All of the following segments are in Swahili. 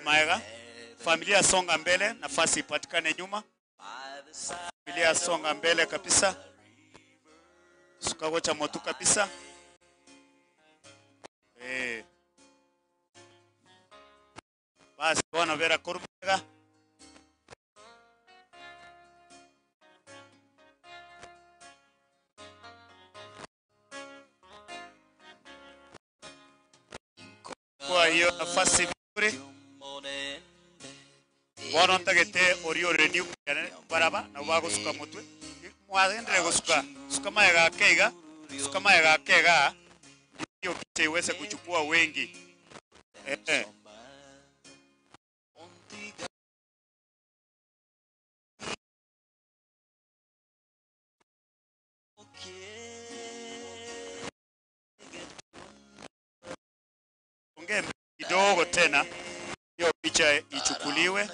Gor Mahia. Familia songa mbele, nafasi ipatikane nyuma. Familia songa mbele kabisa. Sukagocha motu kabisa. Basi wana vera Gor Mahia. Kwa hiyo nafasi vizuri. Wana ntagete orio renew baraba na wago suka mutwe. Mwagendere gusuka suka maega kega. Suka maega kega. Hiyo picha iweze kuchukua wengi. Kidogo tena hiyo picha ichukuliwe.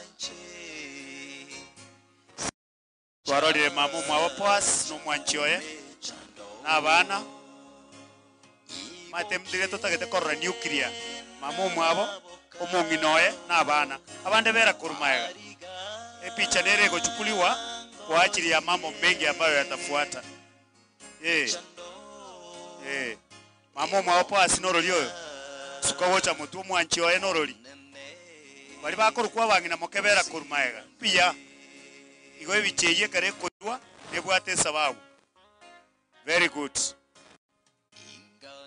Twarorire mamu mwabopoas no mwanchioye na bana matemdire totagete korra nuclear mamu mwabo omonginoye na bana abande bera Gor Mahia. Picha nere kuchukuliwa kwa ajili ya mambo mengi ambayo yatafuata. Mamu mwabopoas norori oyo sukawocha mutu mwanchioye norori bali bakorukwa bangina mokebera Gor Mahia pia igo ebicheye kare kujwa nebwate sababu. Very good.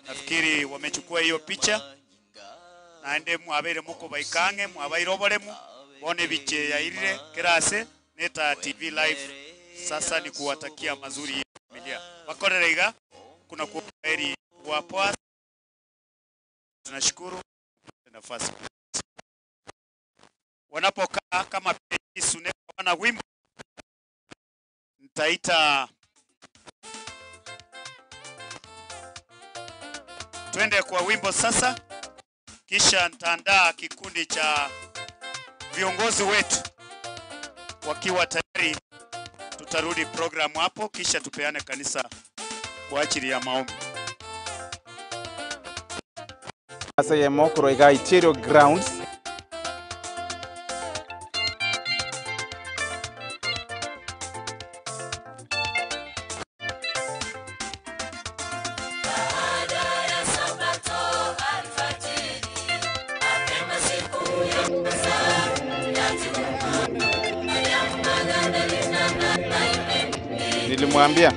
Nafikiri wamechukua hiyo picha naende mwabere muko baikange mwabairoboremu bone bicheya irire kirase neta TV live. Sasa ni kuwatakia mazuri ya familia bakorerega kuna kuheri wapoa. Tunashukuru nafasi wanapokaa kama Sune wana wimbo. Nitaita twende kwa wimbo sasa, kisha nitaandaa kikundi cha viongozi wetu wakiwa tayari. Tutarudi programu hapo, kisha tupeane kanisa kwa ajili ya maombi. Sasa ya Mokoroiga Iterio Grounds. Nilimwambia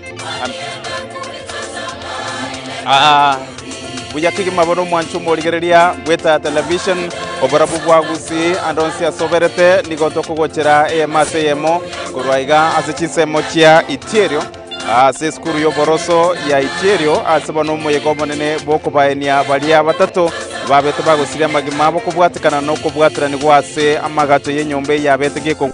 buyakiki mabono mwanchu morigereria gweta television obarabu bwagusi andonsia soberete nigotoko gochera emase yemo kurwaiga asechisemo chia Iterio ase skuru yo boroso ya Iterio asebono moyego monene boko baenia balia batatu babete bagusiria magima boko bwatikana no kubwatira ni gwase amagato yenyombe yabete giko.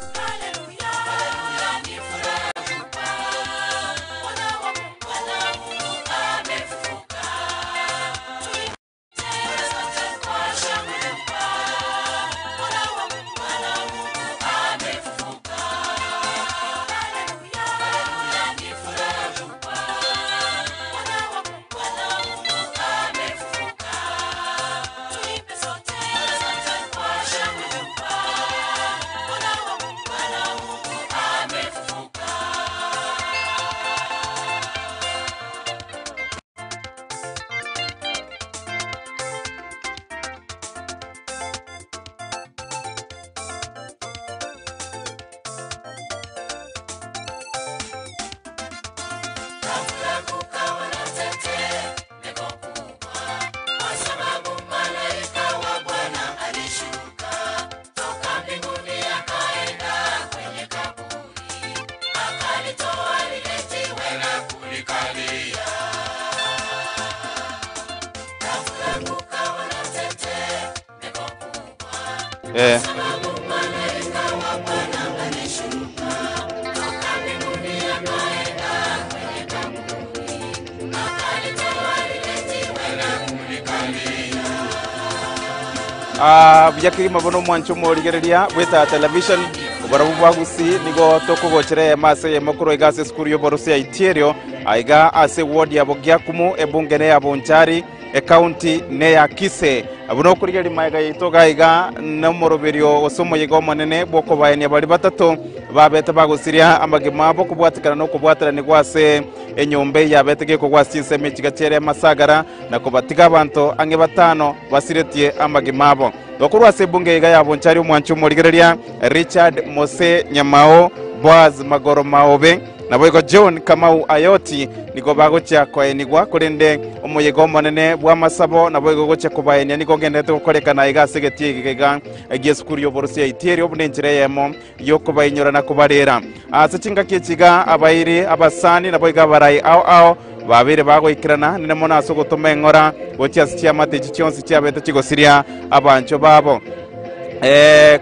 Buyakiri mabono mwancho morigereria gweta television obarabu bwagusi nigo tokugochera emase yemokoroiga ase skuru yo boroso ya Iterio aiga ase ward ya Bogyakumu ebungene ya Bonchari county ne ya Kise abuno kurigeri maiga yitoga iga no moroberio osomo yego monene boko bayani bari batatu babete bagusiria amagima bo kubwatikana no kubwatira ni gwase enyombe yabetege ko gwasinse mechigatere masagara na kubatiga abantu ange batano basiretie amagima bo dokurwase bunge iga yabo nchari umwanchu morigereria Richard Mose Nyamao Boaz Magoro Maobe na boygo John Kamau Ayoti niko bagocha kwa enigwa kurinde umuyego monene bwa masabo na boygo gocha kubayenya niko ngendete gukorekana igasegetie igega egiesukuri yoborusia itieri obunenjire yemo yokubayinyora na kubarera asachinga kichiga abairi abasani na boyga barai ao babire bagoikirana nene mona asogotoma engora gocha sitia mate chichonsi chiabete chigosiria abancho babo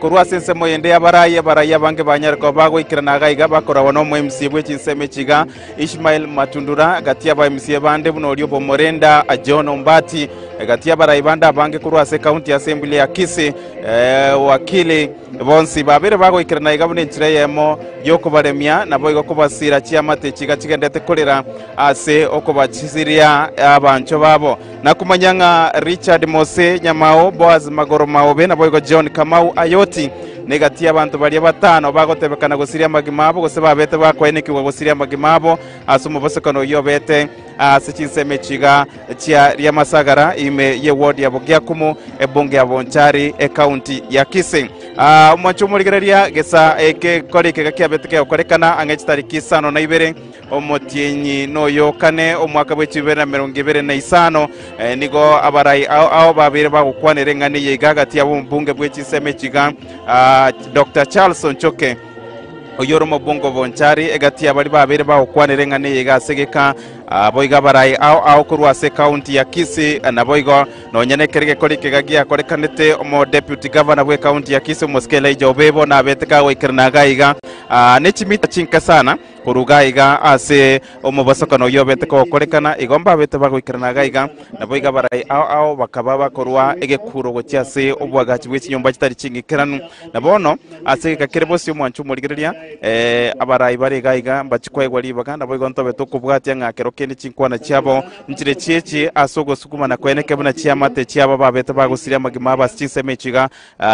kurwa sense moyende abaraye bange banyarko bagoikirana gaiga bakora wono mu MC bwe chinseme chiga Ishmael Matundura gatia ba MC bande buno lyo bomorenda John Ombati gatia baraye banda bange kurwa se county assembly ya Kisi wakili bonsi babire bagoikirana iga bune nchire yemo yoko baremia na boygo kubasira chiamate chiga chigendete kolera ase okubachisiria abancho babo na kumanyanga Richard Mose Nyamao Boaz Magoro Maobe na boygo John Kamau Ayoti negatia abantu bali batano bagotebekana gusiria magimabo gose babete bakwenekirwa gusiria magimabo asumo bosekano yobete asichinse chiga chia ria masagara ime ye ward ya Bogiakumu ebonge ya Bonchari county ya Kisi umwancho murigereria gesa eke korike gakiabeteke okorekana angechitariki 52 omotienyi noyo kane omwaka bw'ekibera 2025 nigo abarai ao babire bagukwanire ngani yegagati abo mbunge bw'ekiseme chiga Dr. Charles Onchoke oyoromo bongo Bonchari egati abari babire bagukwanire ngani yegasegeka boiga barai ao kurwase county ya Kisi na boigo no nyenekerege korike gagia korekanete omo deputy governor bwe county ya Kisi Moskele Jobebo na beteka wikirna gaiga nechimita chinka sana kurugaiga ase omo basokano yobeteka korekana igomba bete bagwikirna gaiga na boiga barai ao bakababa korwa egekuro gochiase obwagachi bwe nyumba kitari chingikiranu na bono ase gakerebosi omwanchu murigereria abarai bari gaiga bachikwegwa libaga na boigo ntobe tokubwatia ngakero kene chinkwana chiabo nchire chiechi asogo sukuma na kweneke buna chiamate chiaba babete bagusiria magima basichinse mechiga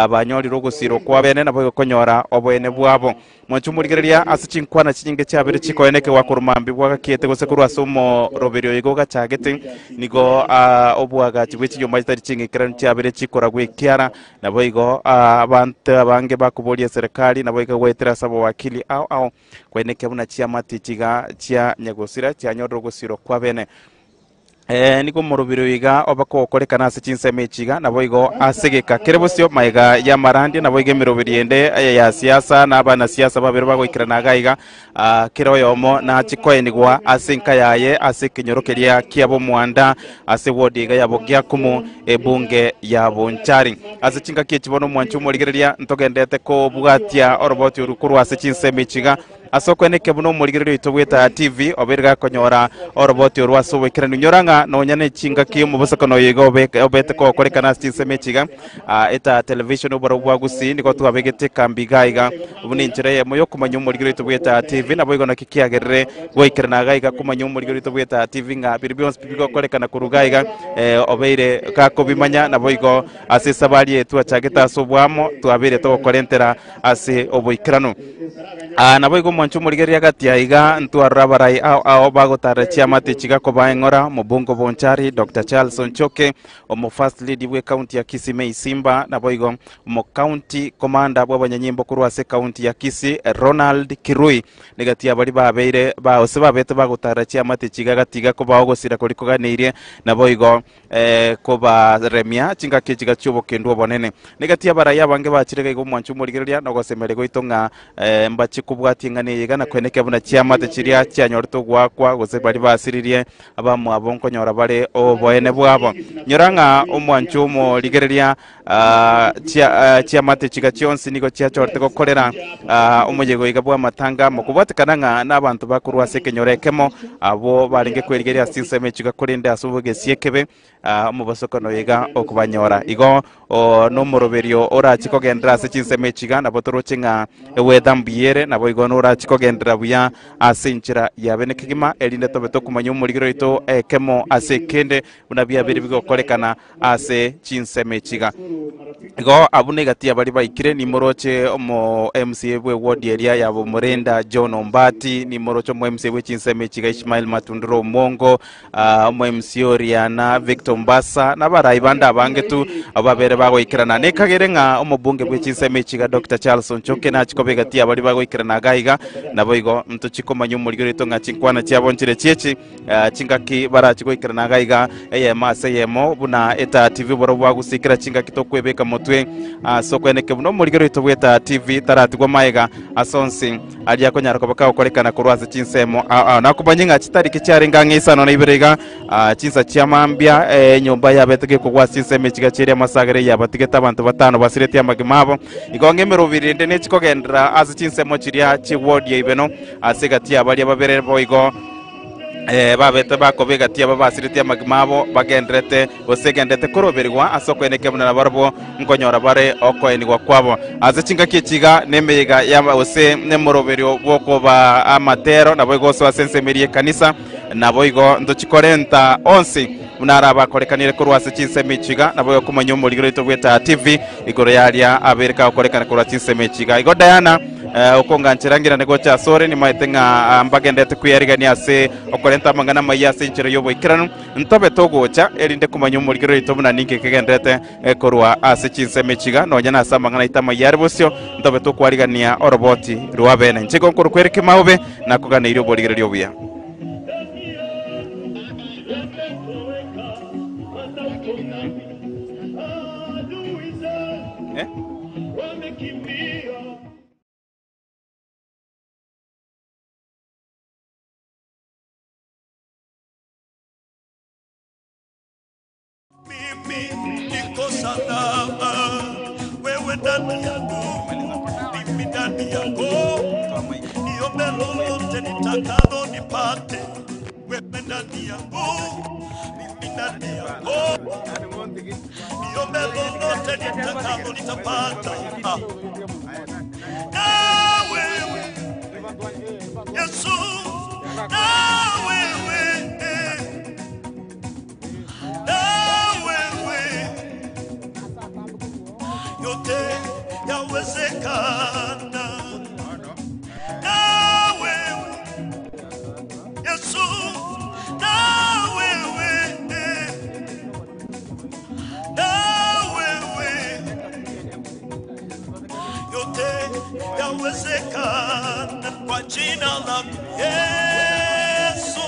banyori rogosiro kwa bene na boigo konyora obwene bwabo mwanchu murigereria ase chinkwana chinyinge chiabere chikoeneke wakurumambi bwagakiete gose kurwa somo roberio yigo gachagete nigo obwaga chibwechi yomba itari chingikira chiabere chikora gwekiara na boigo abantu abange bakubolia serikali na boigo gwetera sabo wakili ao kweneke buna chiamate chiga chia nyagosira chia nyoro gosiro kwa bene niko morobiro iga obako korekana ase chinseme chiga na boigo asegeka kerebosio maiga ya marandi na boige mirobiriende ya siasa na abana siasa babero bagoikirana gaiga kiroyomo na chikoenigwa asinka yaye asikinyorokeria kiabo mwanda ase wodi iga ya Bogiakumu ebunge ya Bonchari ase chinga kichibono mwanchu morigereria ntogendete ko bwatia oroboti urukuru ase chinseme chiga asoko neke buno murigererio itobweta TV oberga konyora oroboti urwaso wekirana nyoranga no nyane chinga kiyo mubosokano yego obete ko korekana chinseme chiga eta television obaro bwagusi niko twabegete kambigaiga ubuninjire moyo kumanyu murigererio itobweta TV na boigo nakikiagerere gwikirana gaiga kumanyu murigererio itobweta TV nga birbions bigo korekana kurugaiga obeire kako bimanya na boigo ase sabali etu achageta sobwamo twabire to korentera ase oboikirano na boigo mwanchu murigereria gatia iga ntwarra barai ao bagotara chiamate chiga kobaengora mubungo Bonchari Dr. Charles Onchoke omo first lady we county ya Kisi Mei Simba na boigo mo county commander bwa banyanyimbo kurwase county ya Kisi Ronald Kirui negatia bari babeire ba oseba bete bagotara chiamate chiga gatiga kobagosira koliko ganirie na boigo koba remia chinga kichiga chubo kendo bonene negatia barai abange bachirega igo mwanchu murigereria no gosemere goitonga mbachi kubwati ngane yiga na kweneke buna chiamate chiria chianyorto gwakwa gose bari basiririe abamu abonko nyora bare oboene bwabo nyoranga omwanchu mo ligereria chiamate chiga chionsi niko chiachorte gokorera omuyego iga bwa matanga mukubwatikana n'abantu bakurwa sekenyorekemo abo baringe kwerigeria sinseme chiga korinde asubuge siekebe omobosoko noiga okubanyora igo nomoroberio orachikogendera ase chinsemo echiga nabo toroche ng'a ewetha mbuyere nabo igo norachikogendera buya ase enchera yabe nekigima erinde tobe tokumanya omorigero oito ekemo ase ekende buna biabere bigokorekana ase chinsemo echiga igo abuna igatia bari baikire nimoroche omo MCA bwe ward area yabo Murenda John Ombati nimoroche omo MCA bwe chinsemo echiga Ishmael Matunduro Mongo omo MCA Oriana Victor Mbasa nabarayi banda abangetu ababere bagoikirana nekagere ng'a omobunge bwe chinsemo echiga Dr. Charles Onchoke nachikobe gatia bari bagoikirana gaiga nabo igo mtuchikomanya omorigero oito ng'a chinkwana chiabonchire chiechi chingaki barachigoikirana gaiga eyema ase yemo buna eta TV boro bwagusikira chingaki tokwebeka motwe sokweneke buno omorigero oito bweta TV taratigwa maega asonsi alia konyara kobaka okorekana kurwaza chinsemo nakubanyinga chitariki chiarenga ng'isano na ibirega chinsa chiamambia nyomba yabetege kugwa chinsemo echiga chiria masagere yabatigeta abantu batano basireti amagimabo igonge merubirinde nechikogendera ase chinsemo chiria chiward ya ibeno ase gatia bali babere boigo babete bakobega tia babasiriti amagimabo bagendrete osegendete koroberwa asokweneke buna barabo nkonyora bare okoenigwa kwabo aze chingaki chiga nemeyega ya ose nemoroberio bokoba amatero nabo igoso asensemerie kanisa nabo igo ndochikorenta onsi munara bakorekanire kurwase chinsemo echiga nabo yokumanya omorigero oito bweta TV igoro yaria abereka okorekana kurwa chinsemo echiga igo Diana okonganchirangira negocha sore ni maetenga mbagendete kuyarigania ase okorenta mangana maya ase enchero yoboikiranu ntobe togocha erinde kumanya omorigero oito buna ninke kegendete korwa ase chinsemo echiga nonya na asa mangana itama yari bosio ntobe tokwarigania oroboti rwabene nchiko nkuru kwereke maube nakuganeirio borigero ryobuya Mimi niko salama, wewe ndani yangu, mimi ndani yako, niombe lolote nitakalo nipate, wewe ndani yangu, mimi ndani yako, niombe lolote nitakalo nitapata. Na wewe Yesu, na wewe yote yawezekana. Na wewe Yesu, na wewe yote yawezekana kwa jina lako Yesu,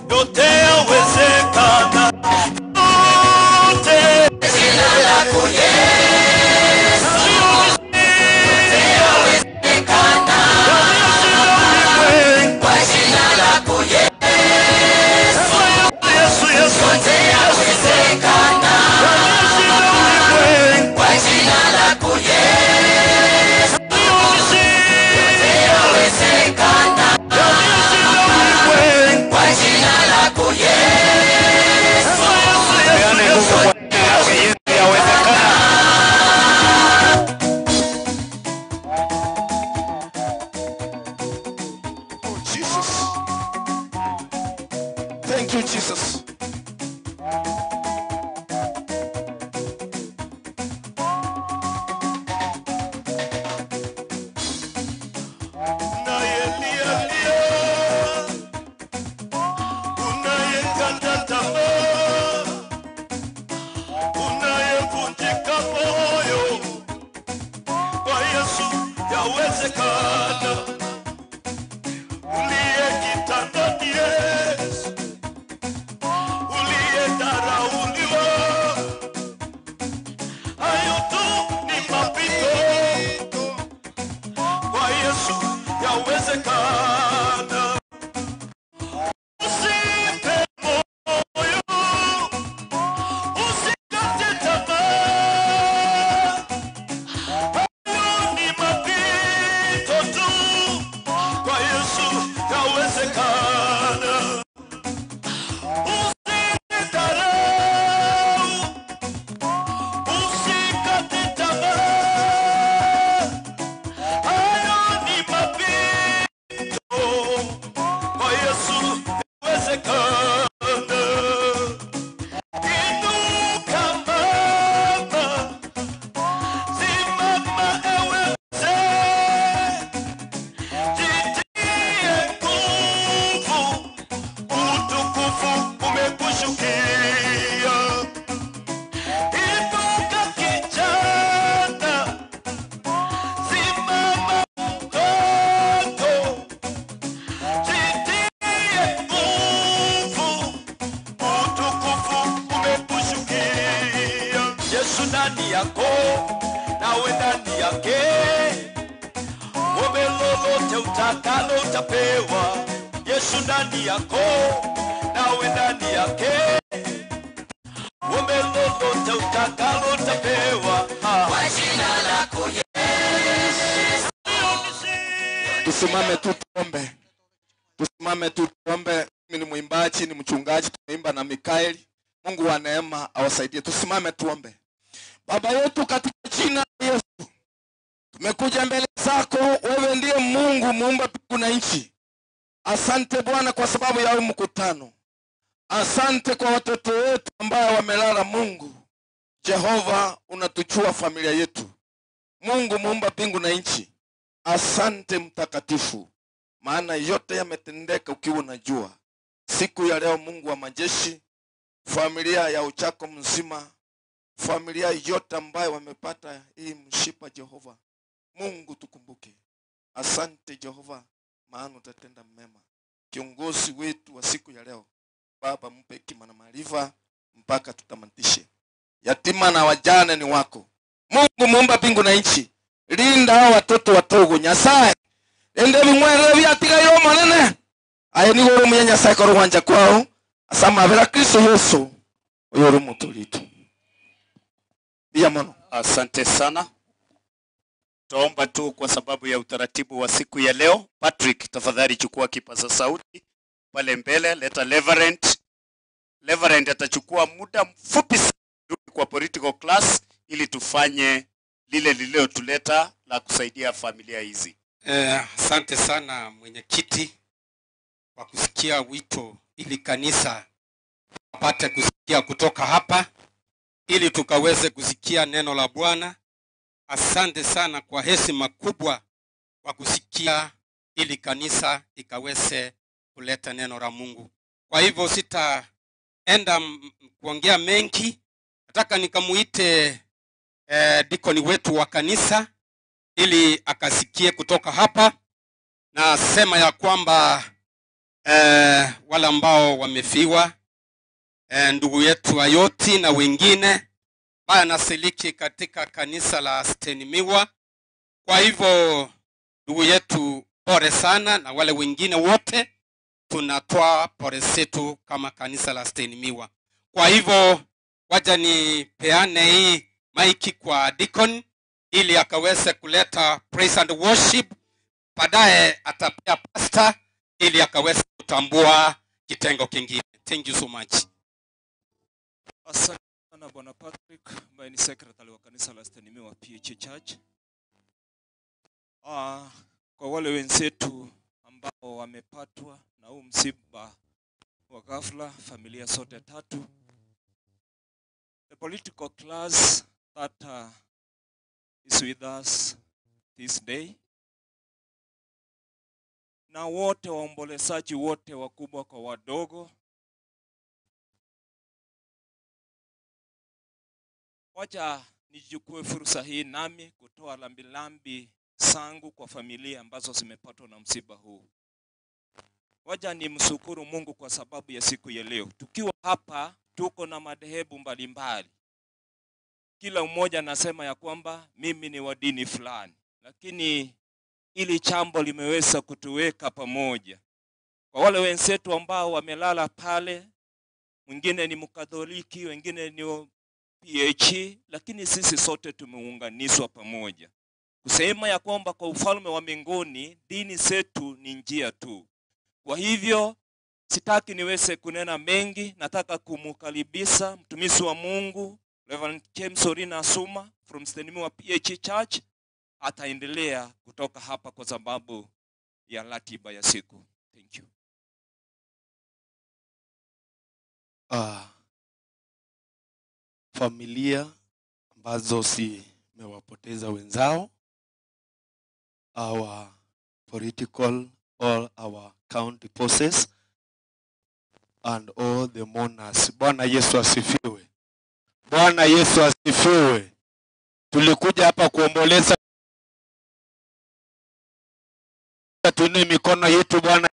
yote yawezekana. Thank you, Jesus. ndani yake. Ombe lolote utakalo utapewa. Yesu ndani yako, nawe ndani yake. Ombe lolote utakalo utapewa. Kwa jina lako Yesu. Tusimame tu tuombe. Tusimame tu tuombe. Mimi ni mwimbaji, ni mchungaji, tunaimba na Mikaeli. Mungu wa neema awasaidie. Tusimame tuombe. Baba yetu katika jina la Yesu, tumekuja mbele zako, wewe ndiye Mungu muumba mbingu na nchi. Asante Bwana kwa sababu ya huu mkutano. Asante kwa watoto wetu ambao wamelala. Mungu Jehova, unatuchua familia yetu. Mungu muumba mbingu na nchi, asante mtakatifu, maana yote yametendeka ukiwa unajua. Siku ya leo Mungu wa majeshi, familia ya Uchako mzima, familia yote ambayo wamepata hii mshipa Jehova, Mungu tukumbuke. Asante Jehova, maana utatenda mema. Kiongozi wetu wa siku ya leo, Baba mpe hekima na maarifa mpaka tutamatishe. Yatima na wajane ni wako. Mungu muumba mbingu na nchi, linda hao watoto watogo Nyasaye. Ende bimwere byatigayo manene. Aye ni goro munya Nyasaye ko rwanja kwao. Asama bera Kristo Yesu. Uyo mutulito. Biamono. Asante sana. Tuomba tu kwa sababu ya utaratibu wa siku ya leo. Patrick, tafadhali chukua kipaza sauti pale mbele. Leta Reverend. Reverend atachukua muda mfupi kwa political class ili tufanye lile lililotuleta la kusaidia familia hizi. Asante sana mwenyekiti kwa kusikia wito ili kanisa apate kusikia kutoka hapa ili tukaweze kusikia neno la Bwana. Asante sana kwa heshima kubwa kwa kusikia ili kanisa ikaweze kuleta neno la Mungu. Kwa hivyo sitaenda kuongea mengi. Nataka nikamuite dikoni wetu wa kanisa ili akasikie kutoka hapa. Na sema ya kwamba wale ambao wamefiwa, ndugu yetu Ayoti na wengine baya nasiliki katika kanisa la Stenimiwa. Kwa hivyo ndugu yetu pole sana, na wale wengine wote tunatoa pole zetu kama kanisa la Stenimiwa. Kwa hivyo wacha nipeane hii maiki kwa Deacon ili akaweze kuleta praise and worship. Baadaye atapea pastor ili akaweze kutambua kitengo kingine. Thank you so much. Asante sana Bwana Patrick, ambaye ni secretary wa kanisa la Stenimiwa PH Church. Kwa wale wenzetu ambao wamepatwa na huu msiba wa ghafla, familia sote tatu, the political class that is with us this day, na wote waombolezaji wote, wakubwa kwa wadogo, wacha nichukue fursa hii nami kutoa lambilambi zangu kwa familia ambazo zimepatwa na msiba huu. Wacha nimshukuru Mungu kwa sababu ya siku ya leo. Tukiwa hapa tuko na madhehebu mbalimbali. Kila mmoja anasema ya kwamba mimi ni wa dini fulani, lakini ili jambo limeweza kutuweka pamoja. Kwa wale wenzetu ambao wamelala pale, mwingine ni Mkatoliki, wengine ni PH, lakini sisi sote tumeunganishwa pamoja. Kusema ya kwamba kwa ufalme wa mbinguni dini zetu ni njia tu. Kwa hivyo sitaki niweze kunena mengi, nataka kumkaribisha mtumishi wa Mungu Reverend James Orina Asuma from Stenimiwa PH Church. Ataendelea kutoka hapa kwa sababu ya ratiba ya siku. Thank you. Familia ambazo mewapoteza wenzao, our political, all our county bosses and all the mourners. Bwana Yesu asifiwe. Bwana Yesu asifiwe. Tulikuja hapa kuomboleza, tuinue mikono yetu. Bwana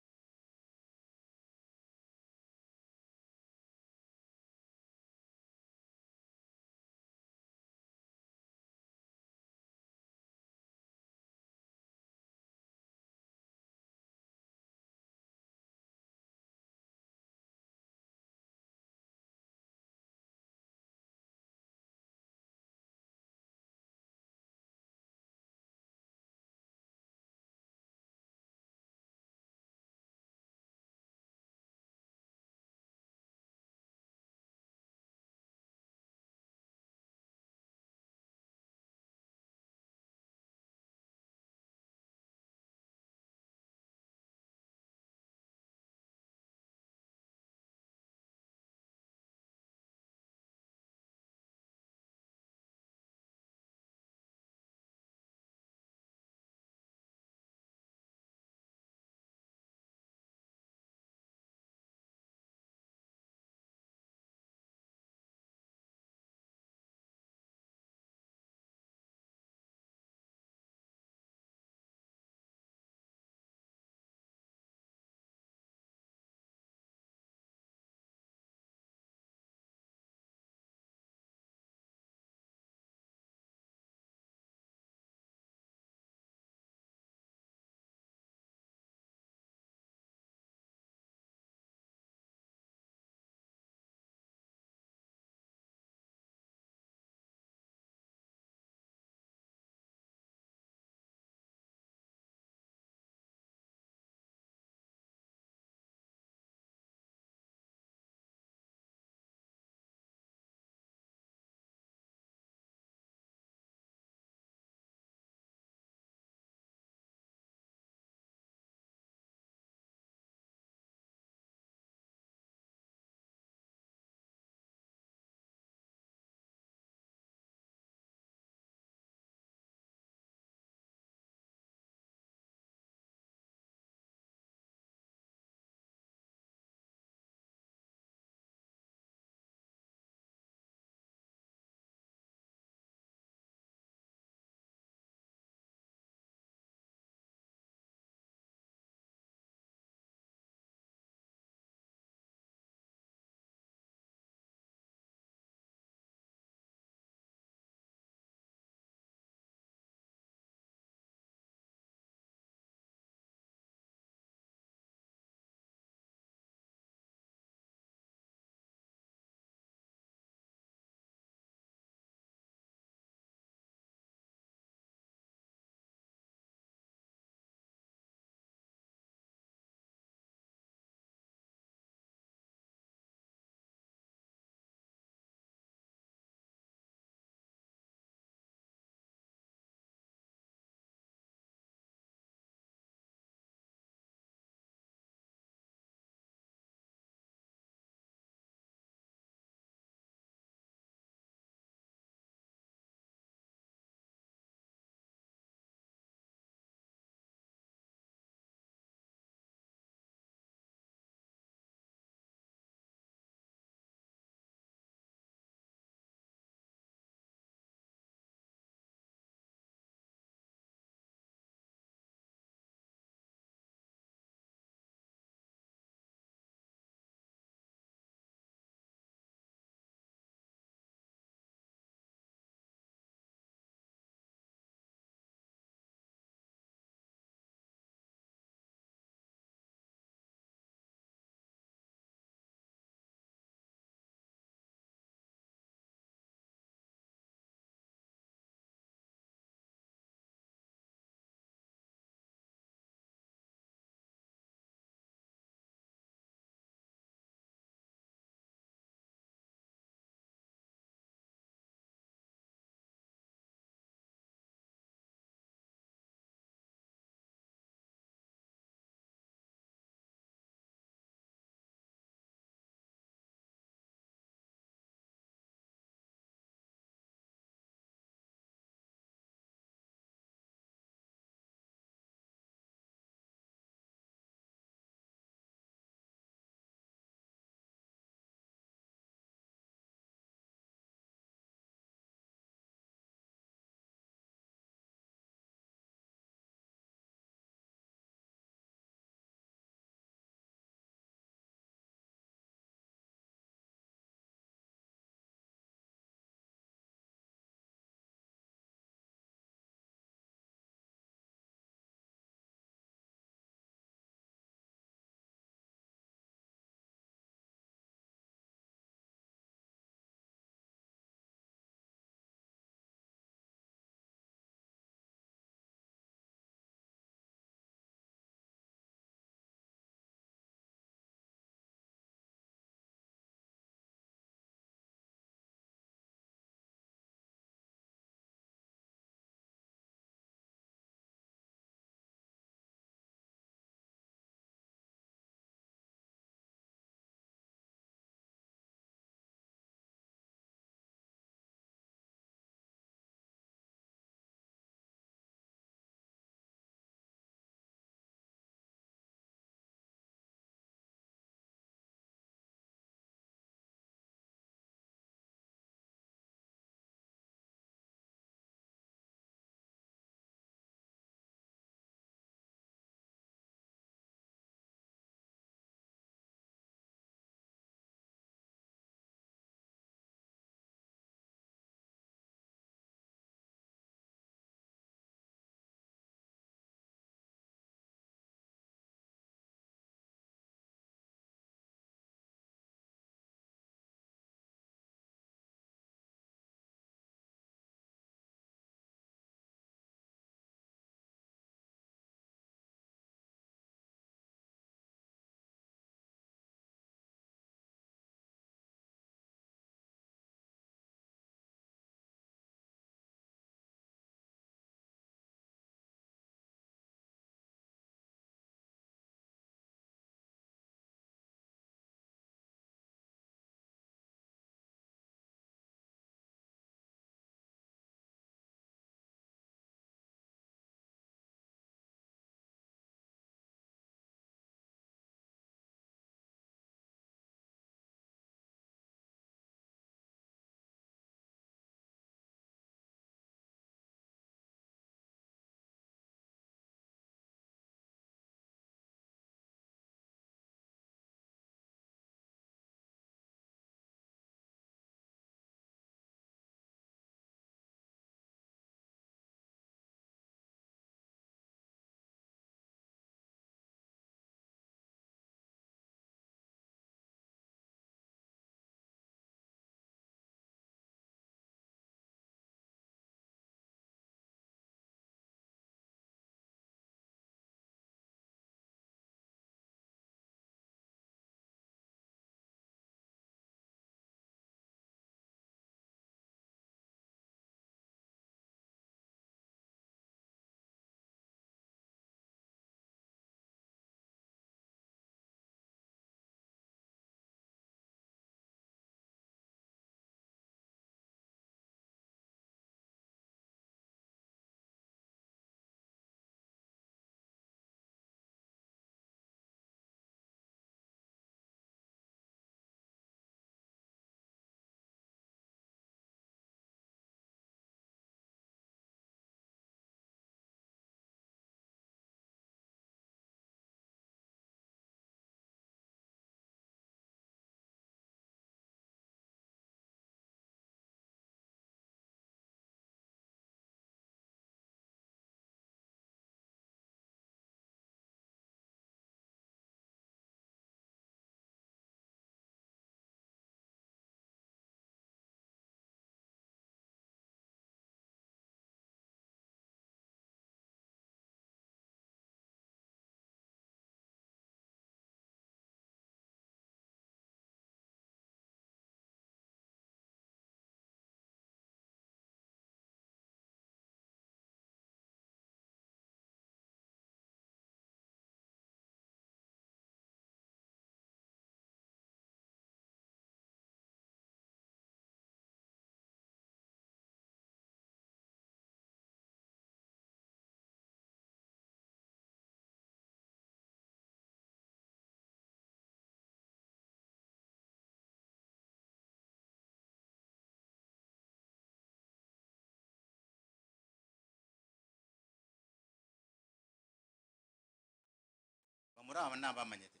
muraba naba manyete.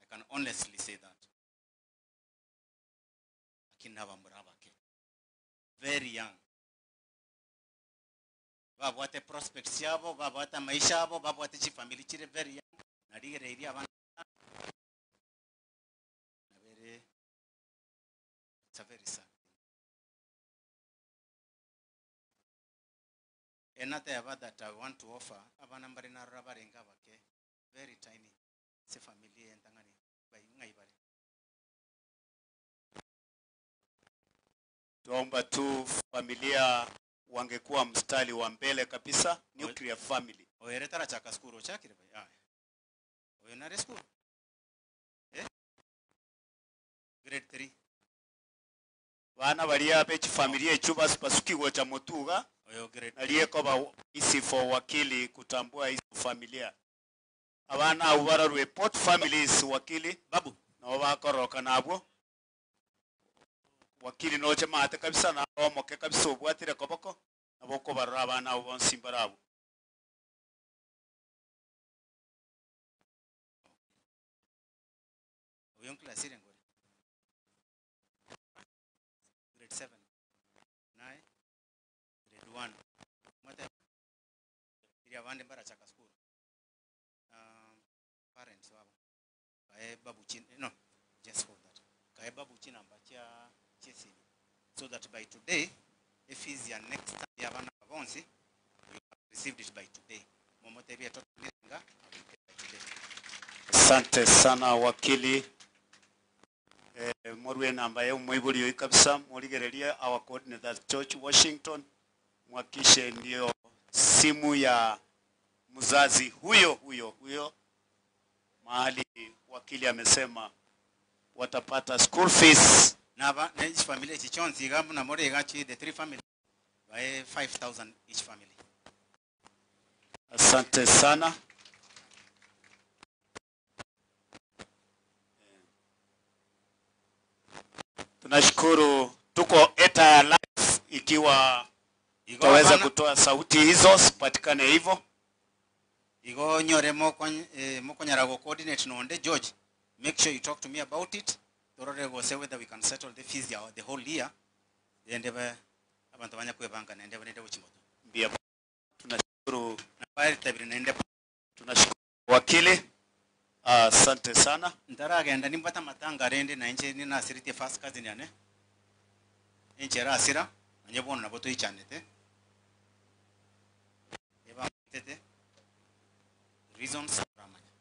I can honestly say that. Akinaba muraba ke. Very young. Baba wate prospects yabo, baba wate maisha yabo, baba wate chi family chire very young. Nadigere iri abana. It's a very sad thing. Another about that I want to offer, abana mbarina rabarenga bake, very tiny. It's a family and tangani by ngaibari. Tuomba tu familia wangekuwa mstari wa mbele kabisa, nuclear family. Oyeretara chaka skuru chakire bai. Oyonare school. Grade 3. Bana bali abe familia echuba spasukiwa cha motuga. Oyo grade. Aliyeko ba isi for wakili kutambua hizo familia. Abana ubara report families wakili Babu. Na obakoroka nabwo. Wakili noche mate kabisa na omoke kabisa obwatire koboko. Naboko barra abana obonsimbarabo. Oyon class ire ngore. Grade 7. Nae. Grade 1. Mate. Iri avande mbara chaka school. Parents wabo. Kae babu chin. No. Just hold that. Kae babu chin ambacha chesi. So that by today, if is your next time yavana bonsi, you have received it by today. Momote bia totally nga by today. Asante sana wakili. Morwe namba ya umwibuli yoi kabisa morigereria our coordinator Church Washington mwakishe ndio simu ya mzazi huyo mahali wakili amesema watapata school fees Na each family chichonzi gamu na more gachi the 3 family by 5,000 each family. Asante sana. Tunashukuru tuko Eta Live ikiwa itaweza kutoa sauti hizo sipatikane hivyo. Igo nyore moko nyarago coordinate nonde George. Make sure you talk to me about it. Torore go say whether we can settle the fees the whole year. Endebe abantu banya kwebanga nende bonende uchimoto. Mbia tunashukuru Na pale tabiri nende tunashukuru wakili. Asante sana. Ndaraga enda nimbata matanga rende na nje ni na sirite first cousin yane. Nje ra asira anyebona naboto ichanete. Eba tete. Reasons ramanya.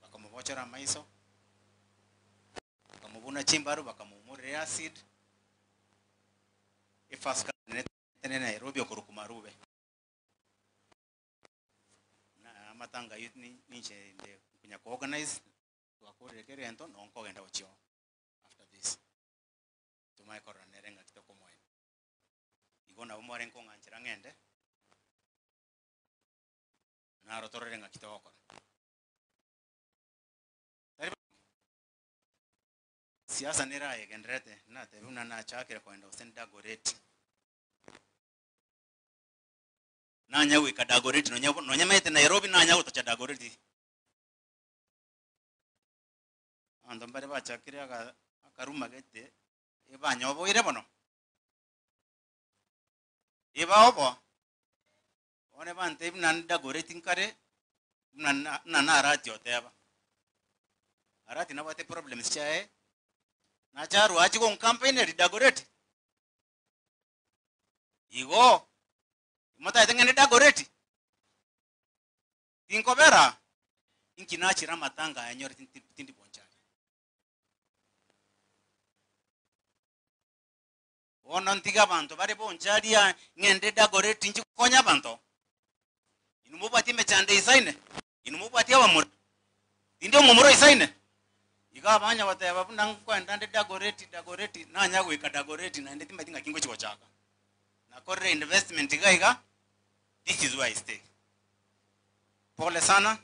Bakamubochera maiso. Bakamubuna chimbaru bakamumure acid. First cousin nene Nairobi okurukumarube. Na matanga youth ninje nde kunya organize tuakorekere ento nonko genda ochio after this to my coronerenga kitoko moyo igona umore nkonga nchira ngende na rotorenga kitoko siasa nera yegendrete na tebuna na chakira kwenda usenda goreti na nyawe kadagoreti no nyamete Nairobi na nyawe to Dagoretti ando mbare bachakire akaruma gete ebanyobo ire bono eba obo one bante ibnan Dagoretti nkare na ratio teba arati na bate problems chae na charu achi ko campaign ri Dagoretti igo mata tengene Dagoretti inkobera inkinachira matanga anyori tindi boncha ono ntiga bantu bari boncharia ngende Dagoretti nchikonya bantu inumubati mechande isaine inumubati abamur ndio mumuro isaine igabanya bataya babunda kwenda nde Dagoretti nanya gwika Dagoretti na ndeti matinga kingo chiko chaka na korre investment igaiga. This is where I stay. Pole sana.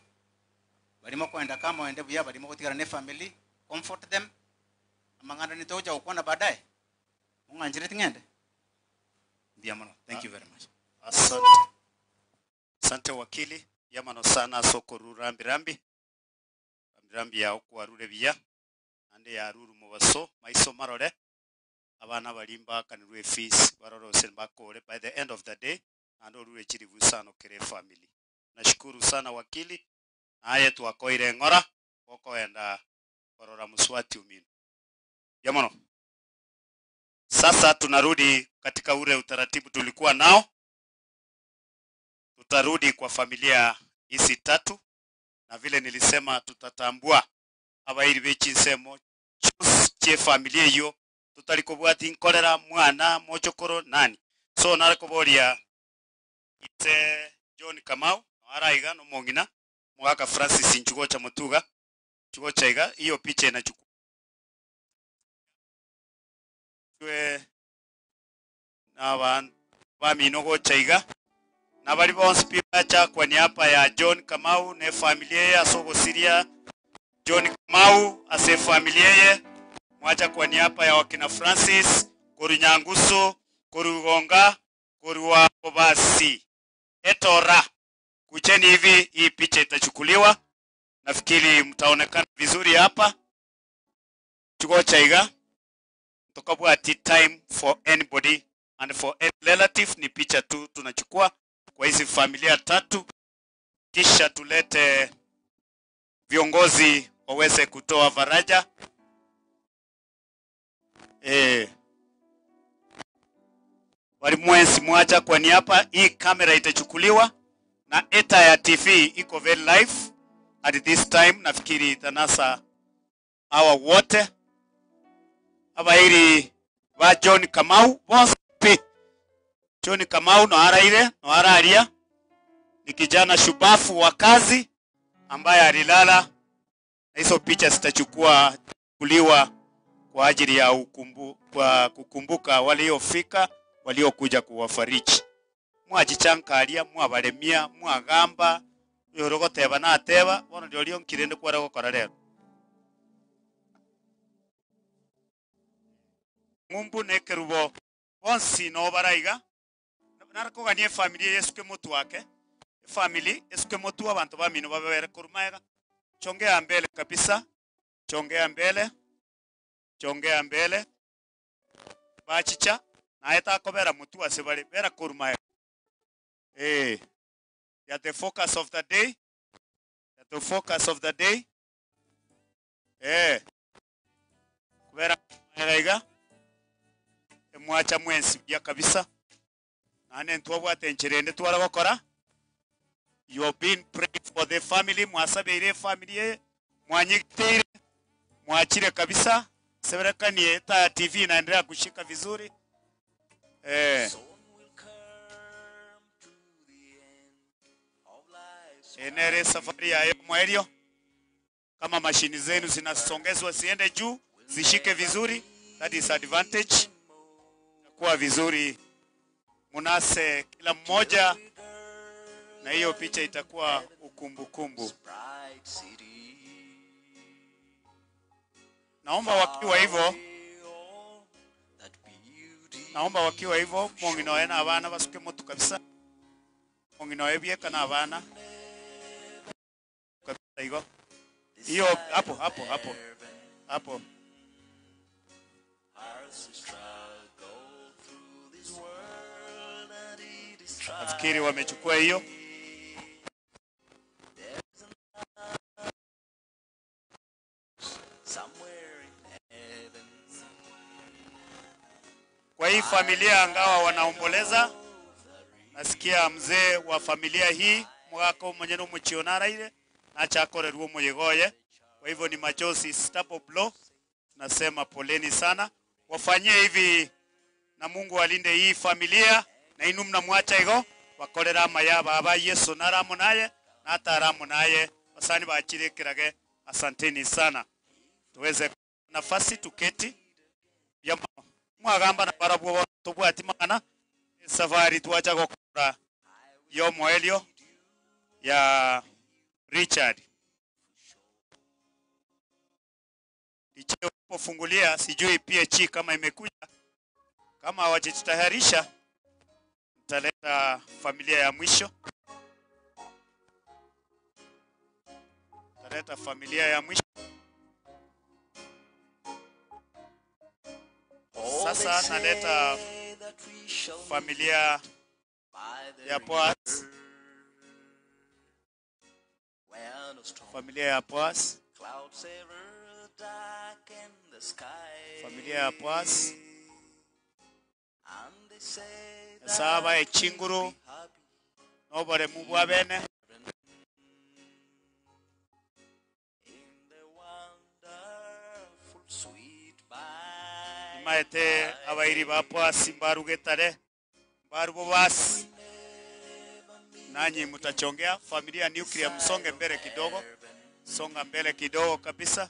Barimo kwenda kama waende buya barimo kutikana ne family, comfort them. Amangana nitoja ukona baadaye. Unganjire tingende. Ndiamano. Thank you very much. Asante. Asante wakili. Yamano sana soko rambi. ndirambi ya okwarure biya ande ya ruru mubaso maiso marore abana balimba kanirwe fees barorose bakore by the end of the day and orure chirivu sana kere family. Nashukuru sana wakili naye twakoire ngora okoenda korora muswati umini yamono. Sasa tunarudi katika ule utaratibu tulikuwa nao. Tutarudi kwa familia hizi tatu na vile nilisema tutatambua abairi bechinsemo che familia hiyo tutalikobwati nkorera mwana mochokoro nani. So narakoboria ite John Kamau araiga no mongina mwaka Francis Nchugo cha Mutuga chugo chaiga hiyo picha inachukua na baminogo chaiga na bali bonse picha kwa niaba ya John Kamau ne familia ya Sogo Siria. John Kamau ase familia ye mwacha kwa niaba ya wakina Francis Korunyanguso Korugonga Koruwa Obasi Etora. Kucheni hivi, hii picha itachukuliwa. Nafikiri mtaonekana vizuri hapa. Chugo chaiga tokabu ati time for anybody and for any relative, ni picha tu tunachukua kwa hizi familia tatu, kisha tulete viongozi waweze kutoa faraja. Walimwensi mwacha kwa niaba, hii kamera itachukuliwa na ETA ya TV iko very live at this time. Nafikiri tanasa hawa wote abairi wa John Kamau bonse John Kamau no araire no araria ni kijana shubafu wa kazi ambaye alilala, na hizo picha zitachukua kuliwa kwa ajili ya kwa kukumbuka waliofika waliokuja kuwafariji. Mwajichankalia mwabalemia mwagamba yorogoteba na ateba bono ndio lyo nkirende kwara gukora rero ngumbu nekerubo bonsi no baraiga narakoganie familia yesuke mutu wake family yesuke mutu abantu bamino babere kurumaega chongea mbele kabisa, chongea mbele bachicha na eta kobera mutu asebale bera kurumaega. Yeah, the focus of the day. The focus of the day. Kubera eraiga mwacha mwensi bya kabisa nane ntwabwa tencherende twara gukora. You have been praying for the family, mwasabire family mwanyitire mwachire kabisa. Seberekani ETA TV inaendelea kushika vizuri. Enere safari ya mwaelio kama mashini zenu zinasongezwa siende juu, zishike vizuri. That is advantage. Kwa vizuri munase kila mmoja, na hiyo picha itakuwa ukumbukumbu. Naomba wakiwa hivyo monginoe na abana basuke mutu kabisa. Monginoe bieka na abana kabisa hiyo. Hiyo hapo. Nafikiri wamechukua hiyo. Kwa hii familia angawa wanaomboleza, nasikia mzee wa familia hii mwako mwenyeno mchionara ile na chakore ruo mwegoye. Kwa hivyo ni machozi staple blow. Nasema poleni sana. Wafanyie hivi na Mungu alinde hii familia na inu mnamwacha higo wakorera maya baba Yesu naramu naye na ataramu naye wasani bachirekirage. Asanteni sana. Tuweze nafasi tuketi ya mwagamba na barabu tubwati mana safari tuacha gukora yo moelio ya Richard icheo pofungulia. Sijui PH kama imekuja, kama hawajitayarisha nitaleta familia ya mwisho, Naleta familia ya mwisho. Sasa naleta familia ya Boaz. Familia ya Boaz. Familia ya Boaz. Saba echinguru. Nobore mubwa bene. Maete abairi ba Boaz mbarugetare. Mbarugo basi. Nanyi mtachongea. Familia nuclear msonge mbele kidogo. Songa mbele kidogo kabisa.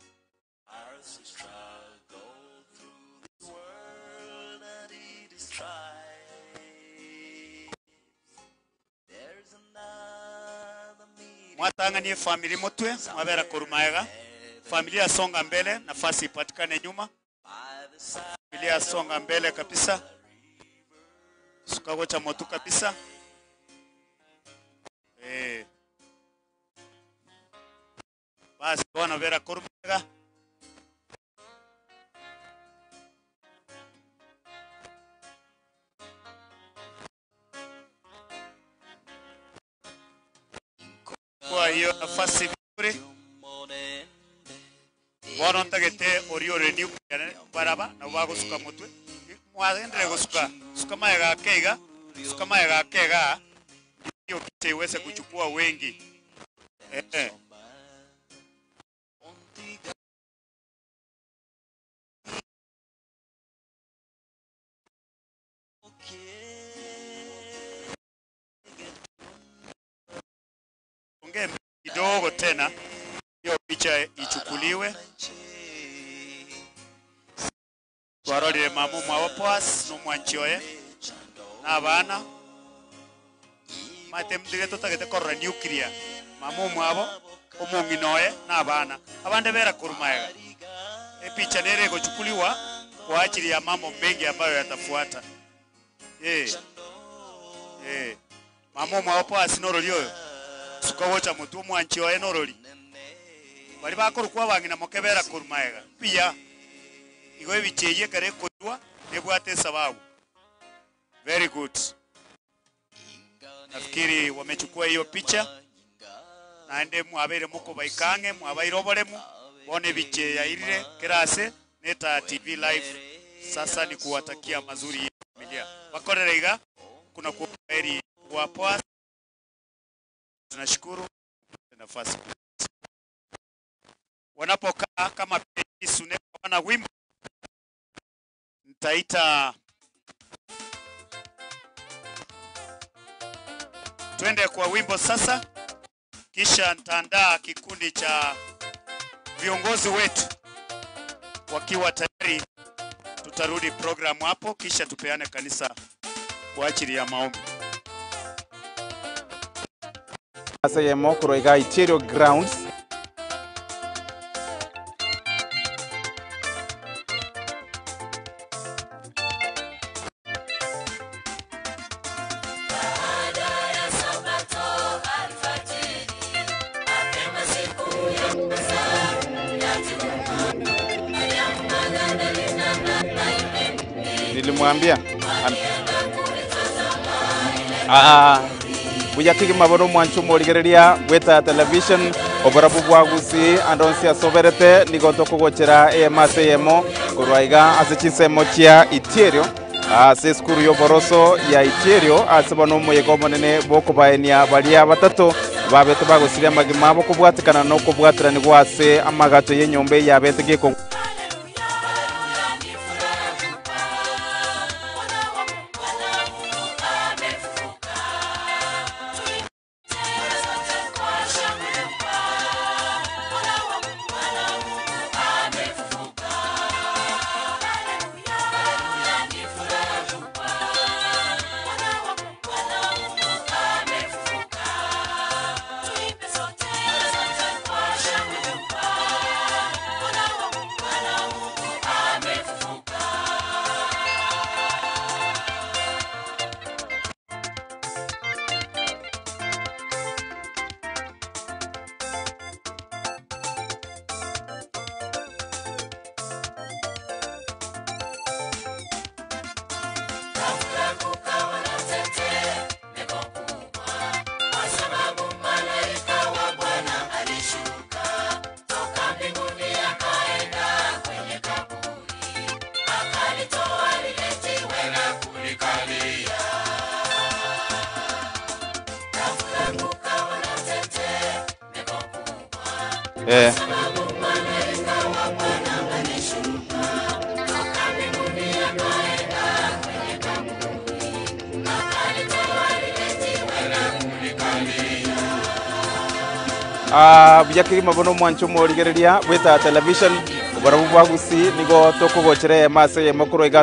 Mwatanga ni familia mutwe, mabera kurumaega. Familia songa mbele, nafasi ipatikane nyuma. Familia songa mbele kabisa. Sukagocha motu kabisa. Basi bwana vera kurumaega. Kwa hiyo nafasi vizuri. Wana ntagete orio renew baraba na wago suka mutwe. Mwagendere gusuka. Suka maega kega. Suka maega kega. Hiyo kitu iweze kuchukua wengi. Ongea kidogo tena. Hiyo picha ichukuliwe. Twarorire mamu mwa Boaz no mwanchioye na abana mate mdigeto tagete korra nuclear mamu mwabo omunginoye na abana abande bera kurumaega. Picha nere kuchukuliwa kwa ajili ya mambo mengi ambayo yatafuata. Mamu mwa Boaz norori oyo sukawocha mutu mwanchioye norori bali bakorukwa bangina mokebera kurumaega pia igo bicheye kare kujwa nebwate sababu. Very good. Nafikiri wamechukua hiyo picha. Naende mwabere muko baikange mwabairoboremu bone bicheya irire kirase neta TV live. Sasa ni kuwatakia mazuri ya familia. Bakorerega kuna kuheri wa Boaz. Tunashukuru nafasi. Wanapokaa kama Yesu wana wimbo. Nitaita twende kwa wimbo sasa, kisha nitaandaa kikundi cha viongozi wetu wakiwa tayari. Tutarudi programu hapo, kisha tupeane kanisa kwa ajili ya maombi. Sasa ya mokoro iga Iterio Grounds. Nilimwambia buyakiki mabono mwanchu morigereria weta television obarabu bwagusi andonsia soberete nigoto kugochera emaseyemo kurwaiga asechisemo chia Iterio ase skuru yoboroso ya Iterio asebono moyego monene bokubaenia balia batatu babete bagusiria magima bokubwatikana no kubwatirani gwase amagato yenyombe yabete giko Biyakiri mabono mwancho morigereria weta television barabu bwagusi nigo tokogochere mase ye makuru iga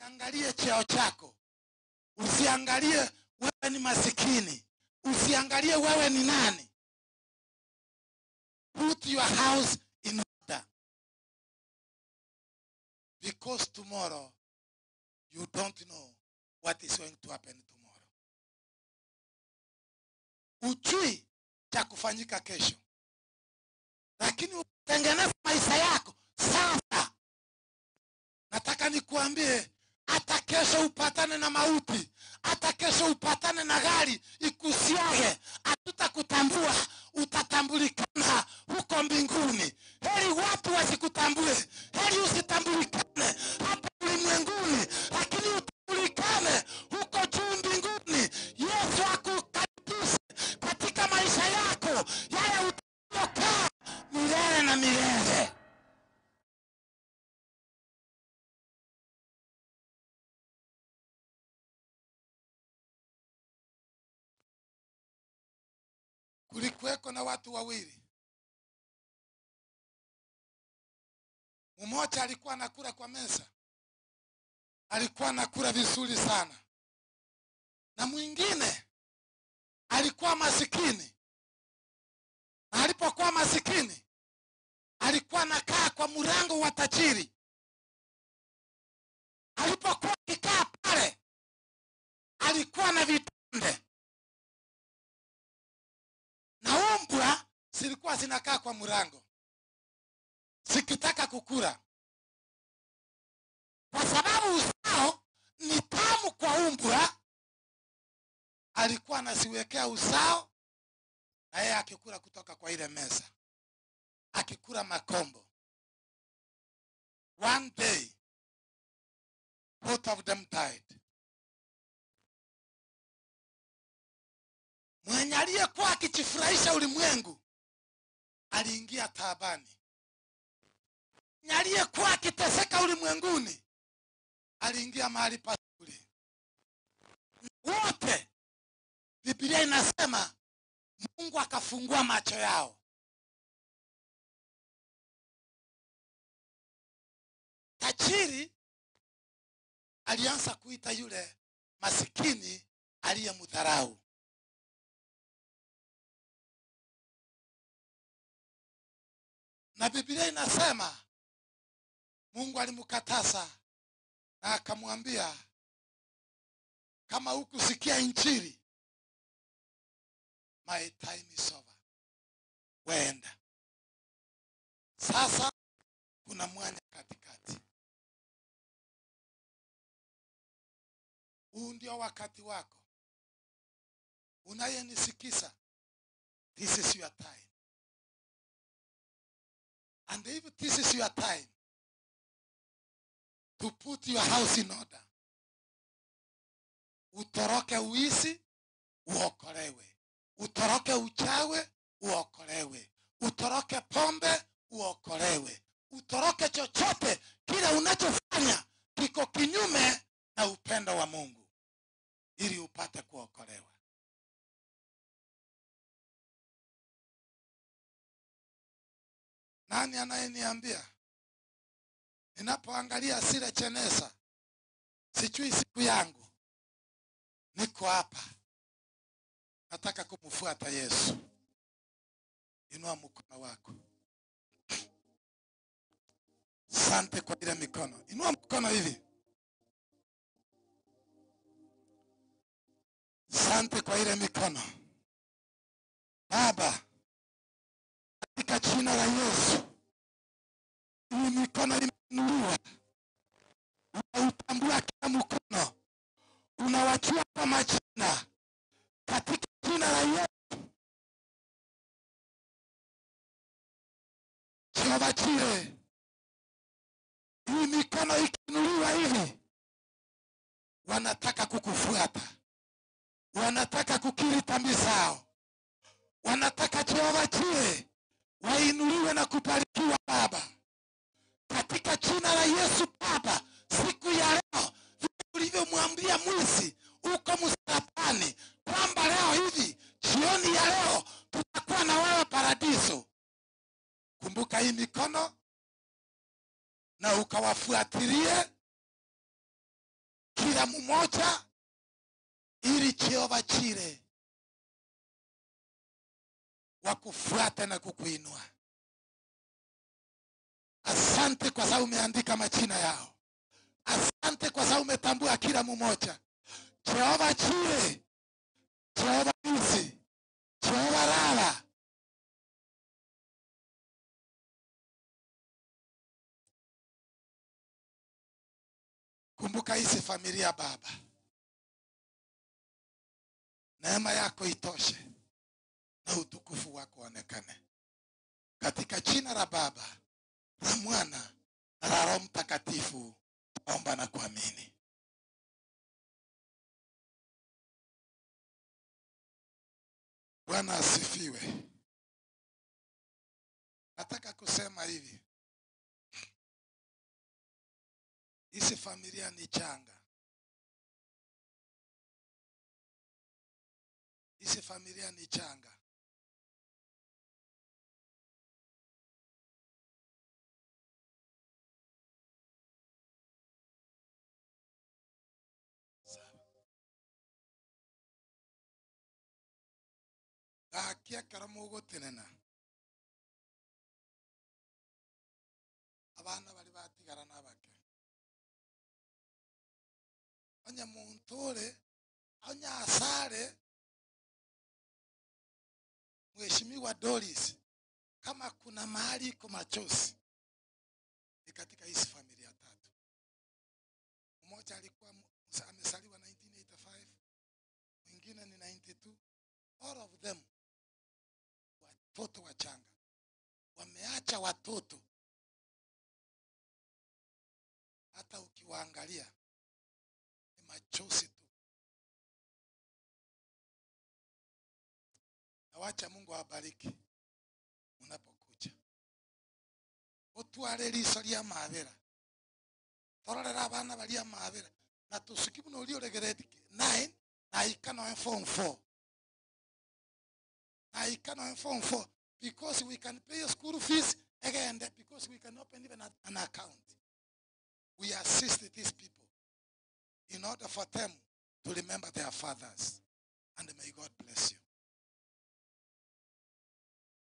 Angalie cheo chako. Usiangalie wewe ni masikini. Usiangalie wewe ni nani. Put your house in order. Because tomorrow you don't know what is going to happen tomorrow. Ujui cha kufanyika kesho. Lakini utengeneze maisha yako sasa. Nataka nikuambie hata kesho upatane na mauti, hata kesho upatane na gari ikusiage, hatutakutambua, utatambulikana huko mbinguni. Heri watu wasikutambue, heri usitambulikane hapa ulimwenguni, lakini utambulikane huko juu mbinguni. Yesu akukaribishe katika maisha yako yale utayokaa milele na milele. Kulikuweko na watu wawili. Mmoja alikuwa anakula kwa meza. Alikuwa anakula vizuri sana. Na mwingine alikuwa masikini. Na alipokuwa masikini, alikuwa anakaa kwa mlango wa tajiri. Alipokuwa akikaa pale, alikuwa na vitonde. Na mbwa zilikuwa zinakaa kwa mlango zikitaka kukula, kwa sababu uzao ni tamu kwa mbwa. Alikuwa anasiwekea uzao na yeye akikula kutoka kwa ile meza, akikula makombo. One day both of them died. Mwenye aliyekuwa akijifurahisha ulimwengu aliingia taabani. Mwenye aliyekuwa akiteseka ulimwenguni aliingia mahali pazuri. Wote Biblia inasema Mungu akafungua macho yao. Tajiri alianza kuita yule masikini aliyemdharau. Na Biblia inasema Mungu alimkataza na akamwambia, kama hukusikia injili, my time is over. Wenda. Sasa kuna mwanya katikati. Huu ndio wakati wako. Unayenisikiza, this is your time. And if this is your time to put your house in order, utoroke uizi, uokolewe. Utoroke uchawe, uokolewe. Utoroke pombe, uokolewe. Utoroke chochote kile unachofanya kiko kinyume na upendo wa Mungu, ili upate kuokolewa. Nani anayeniambia ninapoangalia Sile Chenesa sijui siku yangu, niko hapa nataka kumfuata Yesu? Inua mkono wako. Asante kwa ile mikono. Inua mkono hivi. Asante kwa ile mikono. Baba, katika jina la Yesu, hii mikono imeinuliwa. Unautambua kila mkono, unawachua kwa majina katika jina la Yesu. Jehova Jireh, hii mikono ikiinuliwa hivi, wanataka kukufuata, wanataka kukiri dhambi zao, wanataka Jehova Jireh wainuliwe na kubarikiwa. Baba, katika jina la Yesu, Baba, siku ya leo ulivyomwambia mwizi uko msalabani kwamba leo hivi, jioni ya leo tutakuwa na wewe paradiso. Kumbuka hii mikono na ukawafuatilie kila mmoja, ili Jehova Jireh wakufuate na kukuinua. Asante kwa sababu umeandika majina yao. Asante kwa sababu umetambua kila mmoja. Jehova Jireh, Jehova Nisi, Jehova Raha, kumbuka hizi familia Baba. Neema yako itoshe na utukufu wako onekane. Katika jina la Baba, la Mwana na la Roho Mtakatifu omba na kuamini. Bwana asifiwe. Nataka kusema hivi. Hizi familia ni changa. Hizi familia ni changa. Akia karamugo tenena. Abana bali batigara nabake. Anya muntore, anya asare. Mheshimiwa Doris, kama kuna mahali kwa machozi ni katika hizi familia tatu. Mmoja alikuwa amesaliwa 1985, mwingine ni 92. All of them watoto wachanga, wameacha watoto. Hata ukiwaangalia ni machozi tu. Wacha Mungu awabariki unapokuja. Otware liso lya mabera. Tororera abana bali ya mabera. Na tusikibu no lio grade 9 na ikano form 4. Na ikano form 4 because we can pay your school fees again, because we can open even an account. We assist these people in order for them to remember their fathers. And may God bless you.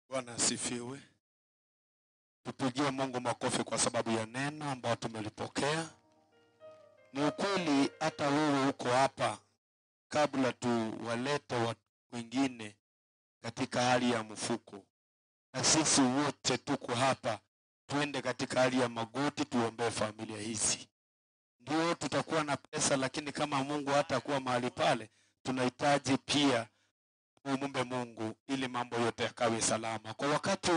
Bwana asifiwe. Tupigie Mungu makofi kwa sababu ya neno ambalo tumelipokea. Ni ukweli hata wewe uko hapa, kabla tu walete watu wengine katika hali ya mfuko, na sisi wote tuko hapa, tuende katika hali ya magoti, tuombee familia hizi. Ndio tutakuwa na pesa, lakini kama Mungu hatakuwa mahali pale, tunahitaji pia muombe Mungu ili mambo yote yakawe salama. Kwa wakati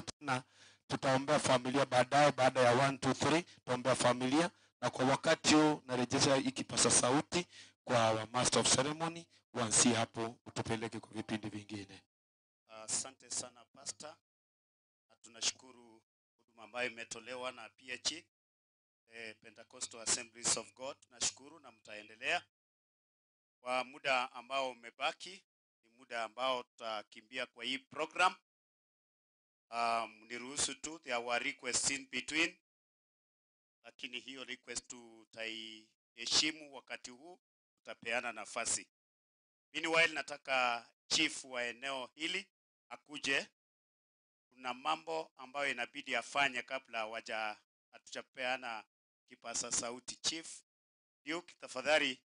tutaombea familia baadaye, baada ya 1 2 3 tutaombea familia, na kwa wakati huu narejesha ikipasa sauti kwa master of ceremony, wansi hapo utupeleke kwa vipindi vingine. Asante sana pastor. Na tunashukuru huduma ambayo imetolewa na PHE Pentecostal Assemblies of God. Nashukuru na mtaendelea. Kwa muda ambao umebaki ni muda ambao tutakimbia kwa hii program. Niruhusu tu there were requests in between, lakini hiyo request tutaiheshimu. Wakati huu tutapeana nafasi. Meanwhile, nataka chief wa eneo hili akuje. Kuna mambo ambayo inabidi afanye kabla hatujapeana kipasa sauti. Chief Duke, tafadhali.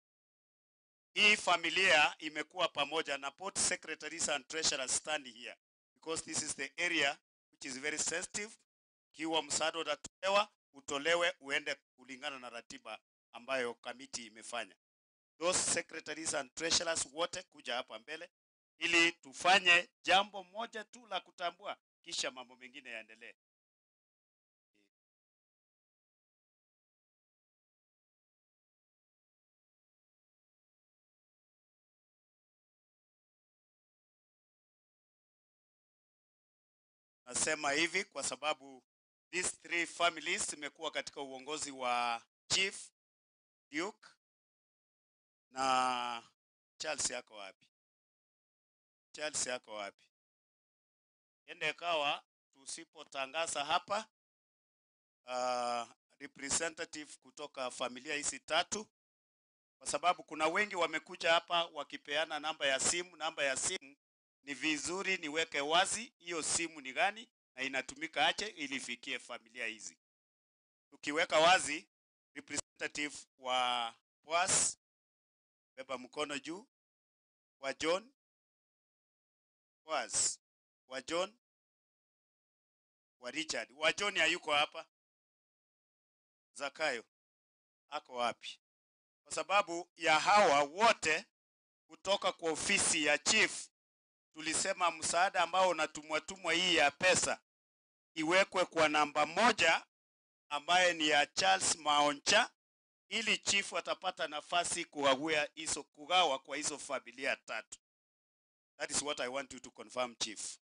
Hii familia imekuwa pamoja na both secretaries and treasurers stand here because this is the area which is very sensitive. Kiwa msaada utatolewa, utolewe uende kulingana na ratiba ambayo kamiti imefanya. Those secretaries and treasurers wote kuja hapa mbele ili tufanye jambo moja tu la kutambua, kisha mambo mengine yaendelee. Nasema hivi kwa sababu these 3 families zimekuwa katika uongozi wa Chief Duke na Charles. Yako wapi? Charles yako wapi? Ende kawa tusipotangaza hapa representative kutoka familia hizi 3, kwa sababu kuna wengi wamekuja hapa wakipeana namba ya simu. Namba ya simu ni vizuri niweke wazi hiyo simu ni gani na inatumika aje ili ifikie familia hizi. Tukiweka wazi, representative wa Boaz beba mkono juu, wa John Boaz, wa John, wa Richard. Wa John hayuko hapa. Zakayo ako wapi? Kwa sababu ya hawa wote kutoka kwa ofisi ya chief, tulisema msaada ambao unatumwa hii ya pesa iwekwe kwa namba 1 ambaye ni ya Charles Maoncha, ili chief atapata nafasi kugawa kwa hizo familia 3. That is what I want you to confirm, chief.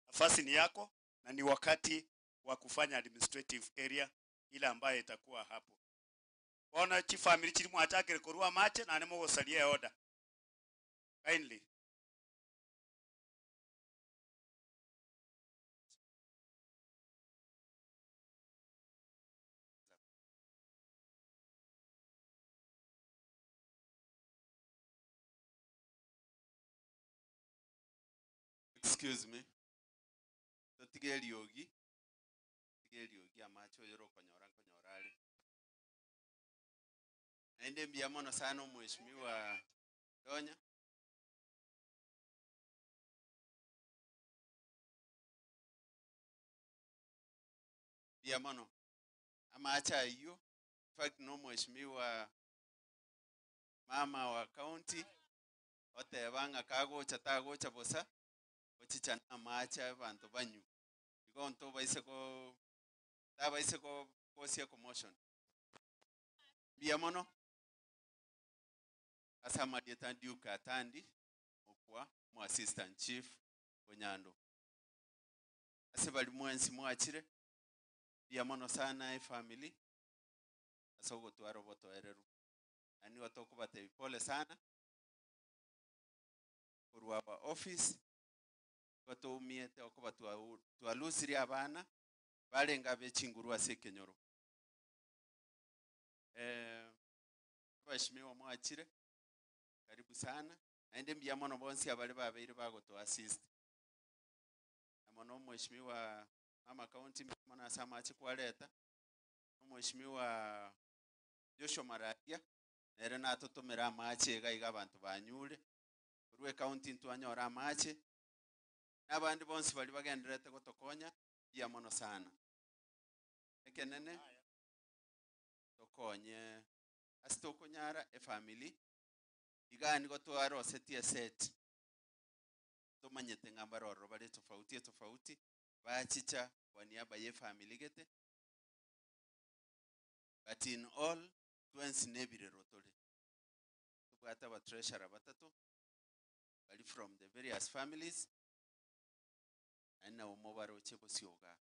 Nafasi ni yako na ni wakati wa kufanya administrative area ile ambayo itakuwa hapo. Ona chief family chiri mwachake korua mache na nemo gosalia order. Kindly. Excuse me. Tigeli yogi amacho yoro konyorali. Naende mbiamono sana mheshimiwa Donya. Biamono amacha hiyo. In fact no mheshimiwa mama wa county ote banga kago chatago chabosa ochichana amacha bantu banyu igonto baise ko kosia commotion biamono asama dieta Duke atandi okwa mu assistant chief Onyando asebali mwensi mwachire biamono sana family asogo twaroboto ereru ani watoko bate pole sana kurwa ba office batomiete okuba twalusiri abana balenga bechingurwa sekenyoro. Bashimiwa mwachire karibu sana naende mbiamono bonsi abali babeire bago to assist amono mheshimiwa mama county mwana samachi kwaleta mheshimiwa Joshua Maragia nere natotomera amache gaiga abantu banyure rwe county ntwanyora amache n'abandi bonsi bali bagenderete gotokonya ya mono sana ekenene tokonye asitokonyara efamily igani gotwara osetie set tomanyete ngamba roro bali tofauti bachicha kwa niaba ye family gete but in all twensi nebire rotole tubwata ba treasurer batatu bali from the various families ana umobaro chebo sioga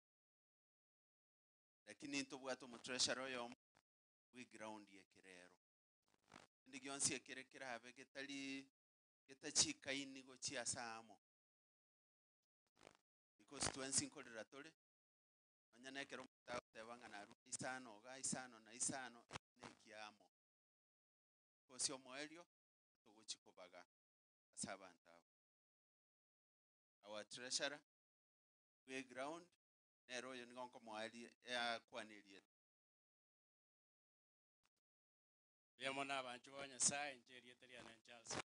lakini tubwata mu treasurer yo we ground ye kirero ndi gyonsi ekerekera habe getali getachika inigo chiasamo because twensi nkolera tole onyana ekero mutawanga na isano ga isano na isano nekiamo kosio moelio tuguchikobaga asabanta our treasurer we ground nero yo ngonko moali ya kwanilie Yemo na bantu bonya sai njeri etali ana Charles.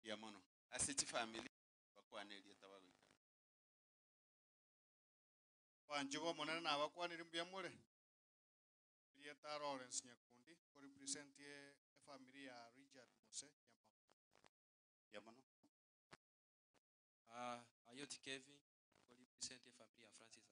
ya mono asichi family bakwanelie tabagwika Wanjugo monana na bakwaniri mbyamure. Prieta Lawrence Nyakundi ko represent ye family ya Richard Mose ya mono Ayoti Kevin ko represent ye family ya Francis